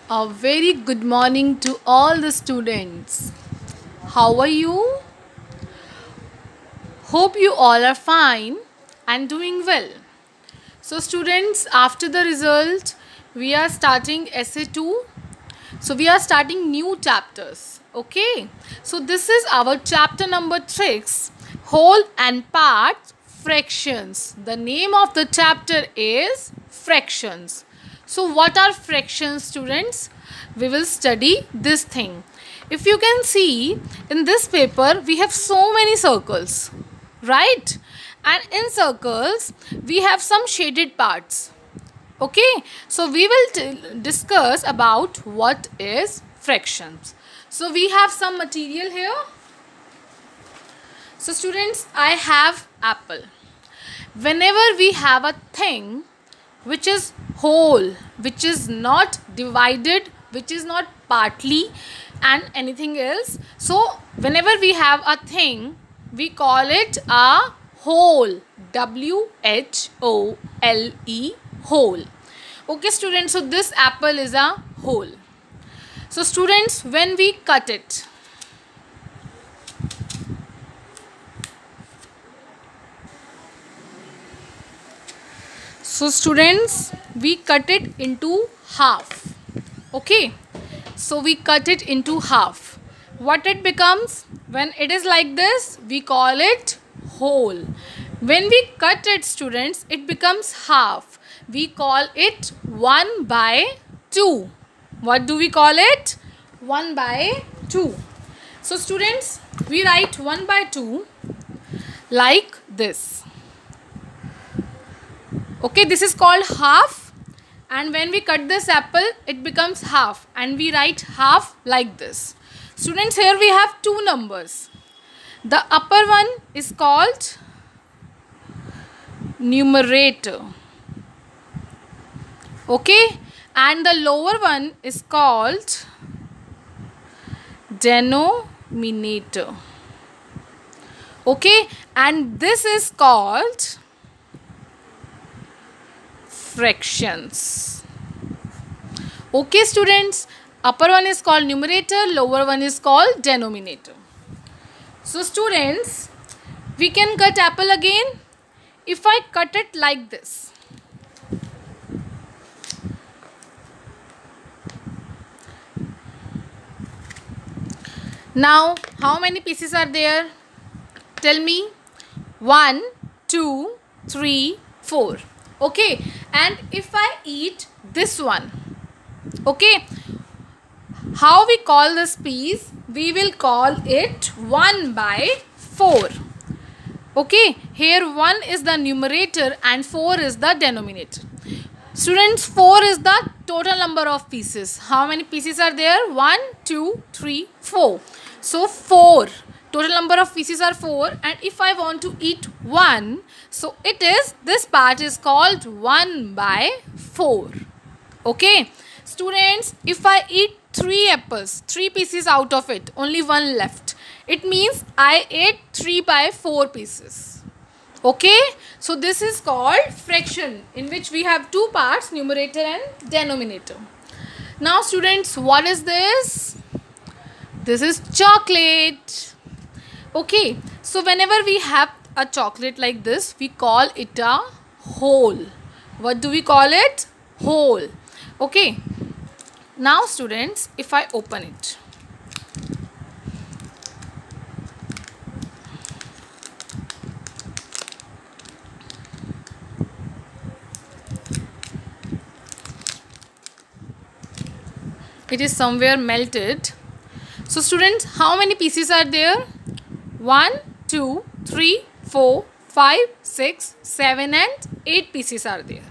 A very good morning to all the students. How are you? Hope you all are fine and doing well. So, students, after the result, we are starting essay 2. So, we are starting new chapters. Okay. So, this is our chapter number 6, whole and part fractions. The name of the chapter is fractions. So, what are fractions, students? We will study this thing. If you can see in this paper, we have so many circles, right? And in circles, we have some shaded parts. Okay, so we will discuss about what is fractions. So we have some material here. So students, I have apple. Whenever we have a thing which is whole, which is not divided, which is not partly and anything else, so whenever we have a thing, we call it a whole. W-H-O-L-E, whole. Okay students, so this apple is a whole. So students, when we cut it, so students, we cut it into half. Okay, so we cut it into half. What it becomes? When it is like this, we call it whole. When we cut it, students, it becomes half. We call it 1 by 2. What do we call it? 1 by 2. So students, we write 1 by 2 like this. Okay, this is called half, and when we cut this apple, it becomes half, and we write half like this. Students, here we have two numbers. The upper one is called numerator. Okay, and the lower one is called denominator. Okay, and this is called fractions. Okay students, upper one is called numerator, lower one is called denominator. So students, we can cut apple again. If I cut it like this, now how many pieces are there? Tell me. 1, 2, 3, 4. Okay, and if I eat this one, okay, how we call this piece? We will call it 1 by 4. Okay, here 1 is the numerator and 4 is the denominator. Students, 4 is the total number of pieces. How many pieces are there? 1, 2, 3, 4. So 4. Total number of pieces are 4, and if I want to eat 1, so it is, this part is called 1 by 4. Okay. Students, if I eat 3 apples, 3 pieces out of it, only 1 left, it means I ate 3 by 4 pieces. Okay. So this is called fraction, in which we have two parts, numerator and denominator. Now students, what is this? This is chocolate. Okay, so whenever we have a chocolate like this, we call it a whole. What do we call it? Whole. Okay, now students, if I open it, it is somewhere melted. So students, how many pieces are there? 1, 2, 3, 4, 5, 6, 7 and 8 pieces are there.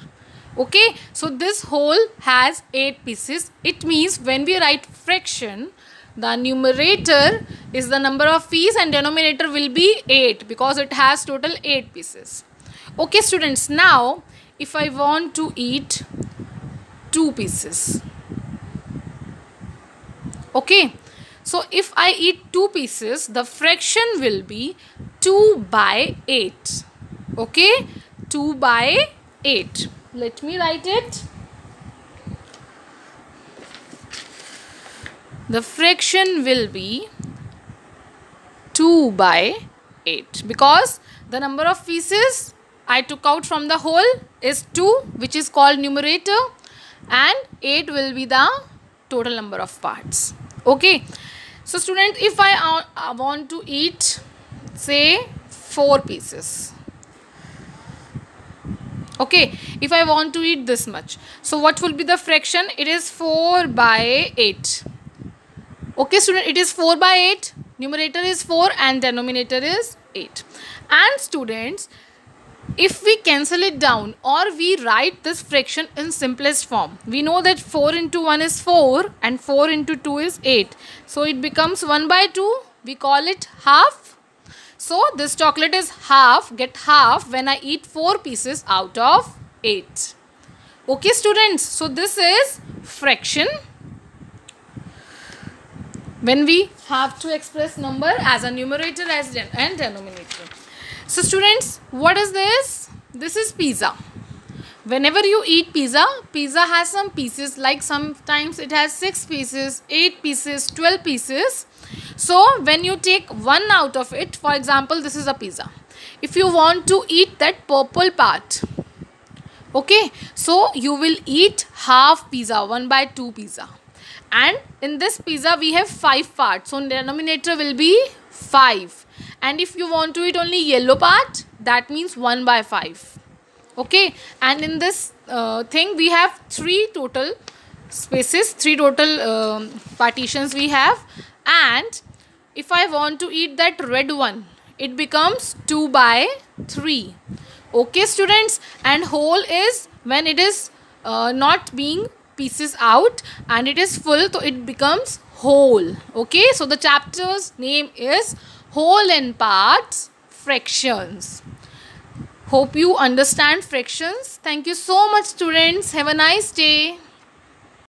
Okay, so this whole has 8 pieces. It means when we write fraction, the numerator is the number of pieces and denominator will be 8 because it has total 8 pieces. Okay students, now if I want to eat 2 pieces. Okay. So if I eat 2 pieces, the fraction will be 2 by 8. Okay, 2 by 8. Let me write it. the fraction will be 2 by 8, because the number of pieces I took out from the whole is 2, which is called numerator, and 8 will be the total number of parts. Okay, so students, if I want to eat say 4 pieces, okay, if I want to eat this much, so what will be the fraction? It is 4 by 8. Okay student, it is 4 by 8, numerator is 4 and denominator is 8. And students, if we cancel it down or we write this fraction in simplest form, we know that 4 into 1 is 4 and 4 into 2 is 8. So it becomes 1 by 2. We call it half. So this chocolate is get half when I eat 4 pieces out of 8. Okay students, so this is fraction when we have to express number as a numerator and denominator. So students, what is this? This is pizza. Whenever you eat pizza, pizza has some pieces, like sometimes it has 6 pieces, 8 pieces, 12 pieces. So when you take one out of it, for example, this is a pizza. If you want to eat that purple part, okay, so you will eat half pizza, 1 by 2 pizza. And in this pizza we have 5 parts, so denominator will be 5. And if you want to eat only yellow part, that means 1 by 5. Okay, and in this thing we have 3 total spaces, 3 total partitions we have. And if I want to eat that red one, it becomes 2 by 3. Okay students, and whole is when it is not being pieces out and it is full, so it becomes whole. Okay, so the chapter's name is whole and parts fractions. Hope you understand fractions. Thank you so much students. Have a nice day.